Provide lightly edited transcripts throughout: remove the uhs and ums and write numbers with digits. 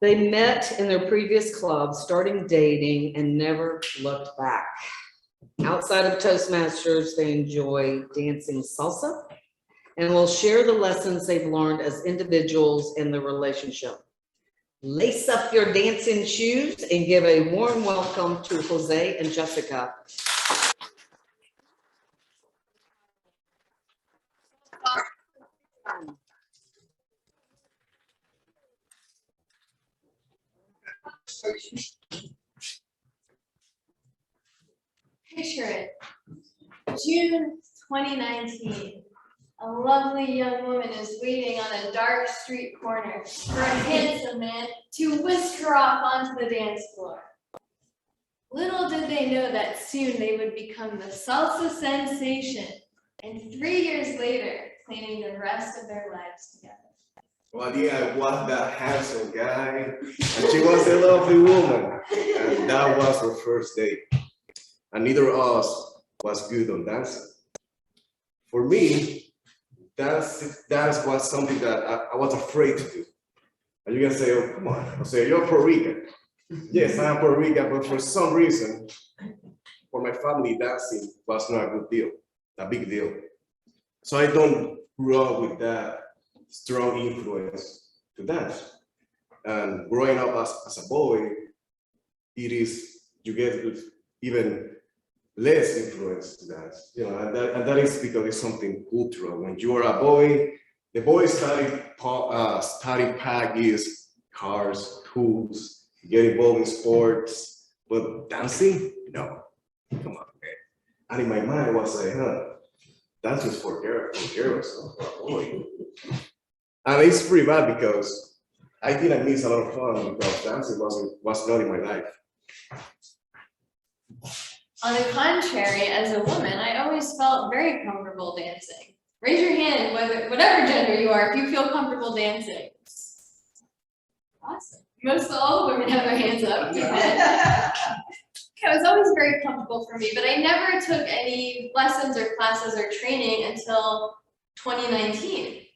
They met in their previous club, starting dating, and never looked back. Outside of Toastmasters, they enjoy dancing salsa and will share the lessons they've learned as individuals in the relationship. Lace up your dancing shoes and give a warm welcome to Jose and Jessica. Picture it, June 2019. A lovely young woman is waiting on a dark street corner for a handsome man to whisk her off onto the dance floor. Little did they know that soon they would become the Salsa Sensation, and 3 years later, planning the rest of their lives together. Well, yeah, I was that handsome guy, and she was a lovely woman, and that was our first date. And neither of us was good on dancing. For me, dance was something that I was afraid to do. And you can say, oh, come on, I'll say, you're Puerto Rican. Yes, I am Puerto Rican, but for some reason, for my family, dancing was not a good deal, a big deal. So I don't grow up with that strong influence to dance. And growing up as a boy, you get even less influence to dance, and that is because it's something cultural. When you are a boy, the boys studying packages, cars, tools, get involved in sports, but dancing, no, come on, man. And in my mind, I was like, dance is for girls, not for a boy. And it's pretty bad because I think I missed a lot of fun because dancing was not in my life. On the contrary, as a woman, I always felt very comfortable dancing. Raise your hand, whatever gender you are, if you feel comfortable dancing. Awesome. Most all the women have their hands up. It was always very comfortable for me, but I never took any lessons or classes or training until 2019.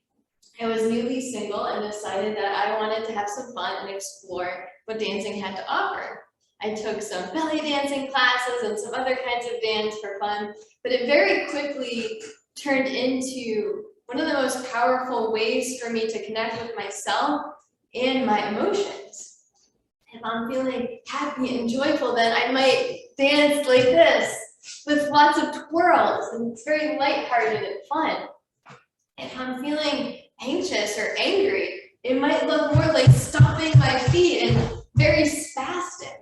I was newly single and decided that I wanted to have some fun and explore what dancing had to offer. I took some belly dancing classes and some other kinds of dance for fun, but it very quickly turned into one of the most powerful ways for me to connect with myself and my emotions. If I'm feeling happy and joyful, then I might dance like this with lots of twirls, and it's very lighthearted and fun. If I'm feeling anxious or angry, it might look more like stomping my feet and very spastic.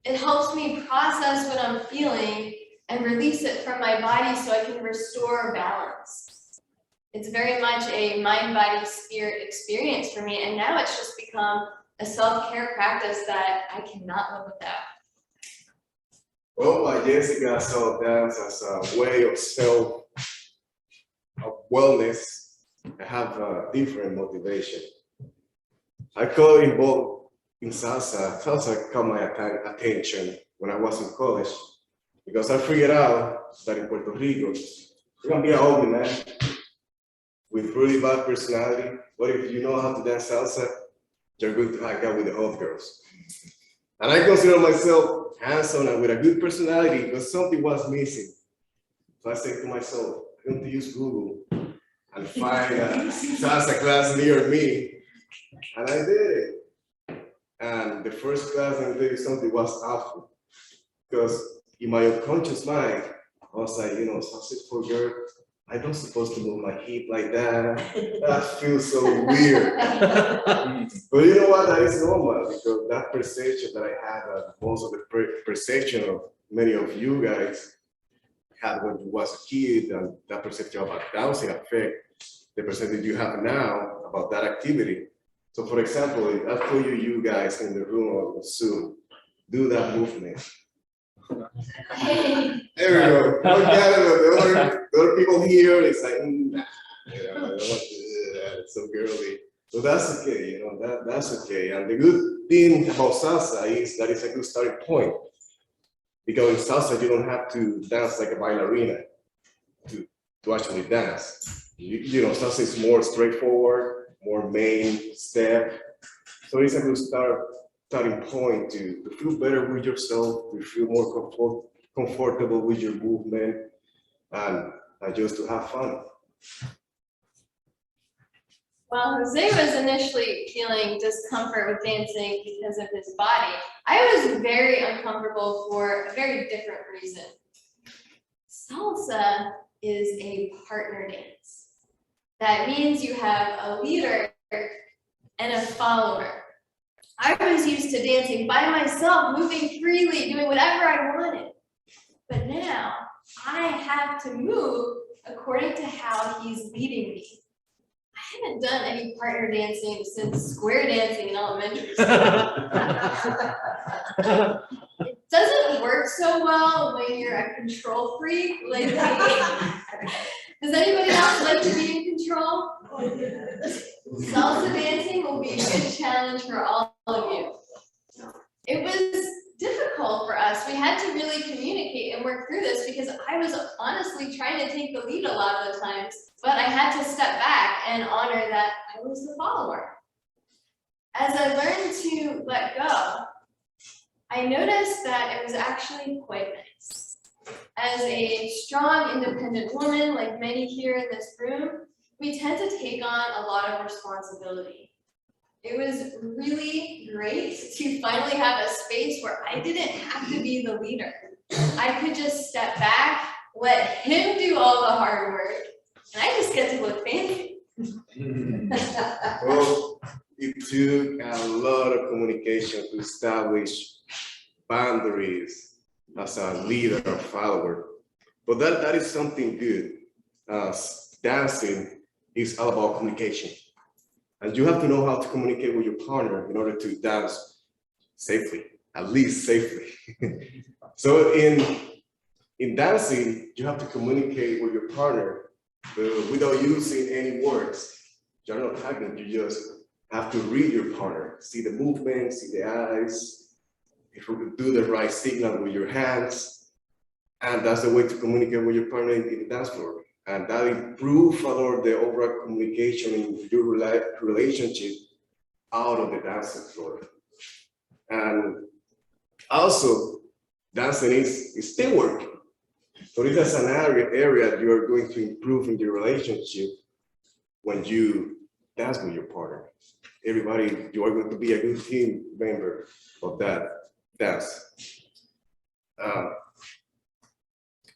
It helps me process what I'm feeling and release it from my body so I can restore balance. It's very much a mind, body, spirit experience for me, and now it's just become a self-care practice that I cannot live without. Well, Jessica saw dance as a way of wellness. I have a different motivation. I got involved in salsa. Salsa caught my attention when I was in college because I figured out that in Puerto Rico, you can be an ugly man with really bad personality, but if you know how to dance salsa, you're going to hang out with the hot girls. And I consider myself handsome and with a good personality, but something was missing. So I said to myself, I'm going to use Google and find a salsa class near me. And I did it. And the first class, I'm telling you something, was awful. Because in my unconscious mind, I was like, salsa for girl, I'm not supposed to move my hip like that. That feels so weird. But you know what? That is normal because that perception that I had, most of the perception of many of you guys had when you was a kid, and that perception about dancing affect the percentage you have now about that activity. So for example, I told you guys in the room or Zoom, do that movement. There we go. The other people here, it's like, nah, I don't want to do that. It's so girly. So that's okay, that's okay. And the good thing about salsa is that it's a good starting point. Because in salsa, you don't have to dance like a ballerina to actually dance. Salsa is more straightforward, more main step. So it's a good starting point to feel better with yourself, to feel more comfortable with your movement, and just to have fun. While Jose was initially feeling discomfort with dancing because of his body, I was very uncomfortable for a very different reason. Salsa is a partner dance. That means you have a leader and a follower. I was used to dancing by myself, moving freely, doing whatever I wanted. But now I have to move according to how he's leading me. I haven't done any partner dancing since square dancing in elementary school. It doesn't work so well when you're a control freak like me. Does anybody else like to be in control? Salsa dancing will be a good challenge for all of you. It was difficult for us. We had to really communicate and work through this because I was honestly trying to take the lead a lot of the times, but I had to step back and honor that I was the follower. As I learned to let go, I noticed that it was actually quite nice. As a strong, independent woman, like many here in this room, we tend to take on a lot of responsibility. It was really great to finally have a space where I didn't have to be the leader. I could just step back, let him do all the hard work, and I just get to look fancy. Well, it took a lot of communication to establish boundaries as a leader or follower. But that is something good. Dancing is all about communication. And you have to know how to communicate with your partner in order to dance safely, at least safely. So in dancing, you have to communicate with your partner without using any words. You're not talking, you just have to read your partner, see the movement, see the eyes, if you could do the right signal with your hands. And that's the way to communicate with your partner in the dance floor. And that improves a lot the overall communication in your relationship out of the dancing floor. And also, dancing is still working. So this is an area you are going to improve in your relationship when you dance with your partner. Everybody, you are going to be a good team member of that dance.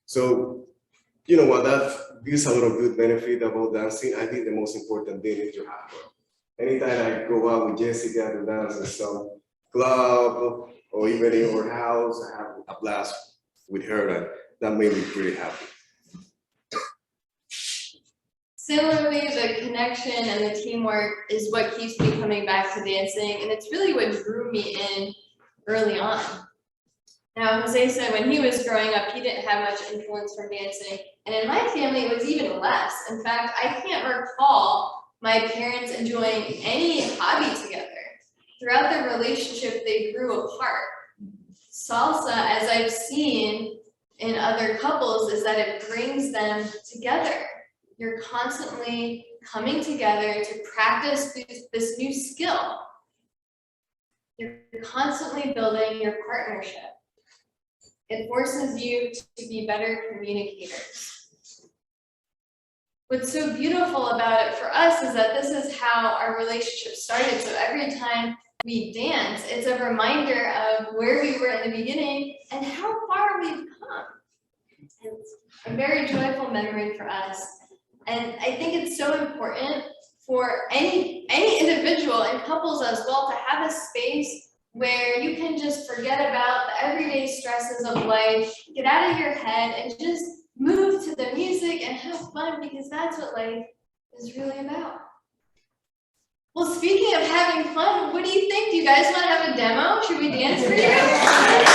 So, you know what, that gives a lot of good benefit about dancing. I think the most important thing is you have fun. Anytime I go out with Jessica to dance in some club or even in her house, I have a blast with her, and that made me pretty happy. Similarly, the connection and the teamwork is what keeps me coming back to dancing, and it's really what drew me in early on. Now, Jose said when he was growing up, he didn't have much influence from dancing, and in my family, it was even less. In fact, I can't recall my parents enjoying any hobby together. Throughout their relationship, they grew apart. Salsa, as I've seen in other couples, is that it brings them together. You're constantly coming together to practice this new skill. You're constantly building your partnership. It forces you to be better communicators. What's so beautiful about it for us is that this is how our relationship started. So every time we dance, it's a reminder of where we were in the beginning and how far we've come. It's a very joyful memory for us. And I think it's so important for any individual and couples as well to have a space where you can just forget about the everyday stresses of life, get out of your head, and just move to the music and have fun, because that's what life is really about. Well, speaking of having fun, what do you think? Do you guys want to have a demo? Should we dance for you?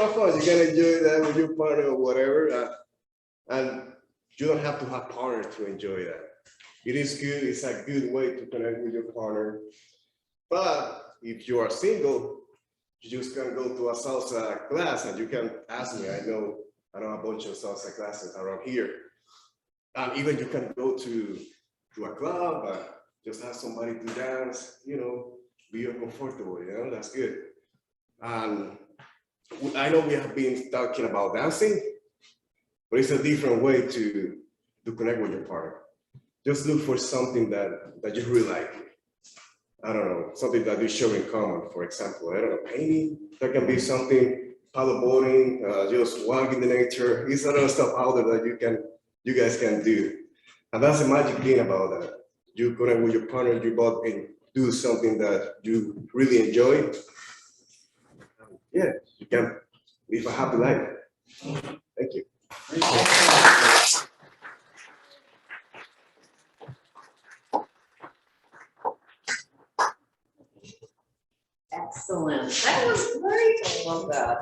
have fun. You can enjoy that with your partner or whatever. And you don't have to have partner to enjoy that. It is good. It's a good way to connect with your partner. But if you are single, you just can go to a salsa class and you can ask me. I know a bunch of salsa classes around here. And even you can go to a club, just ask somebody to dance, be comfortable, that's good. And I know we have been talking about dancing, but it's a different way to connect with your partner. Just look for something that you really like. I don't know, something that you share in common, for example, I don't know, painting, that can be something, paddleboarding, just walk in the nature. It's a lot of stuff out there that you guys can do. And that's the magic thing about that. You connect with your partner, you both can do something that you really enjoy. Yeah, you can live a happy life. Thank you. Excellent. That was great. I love that.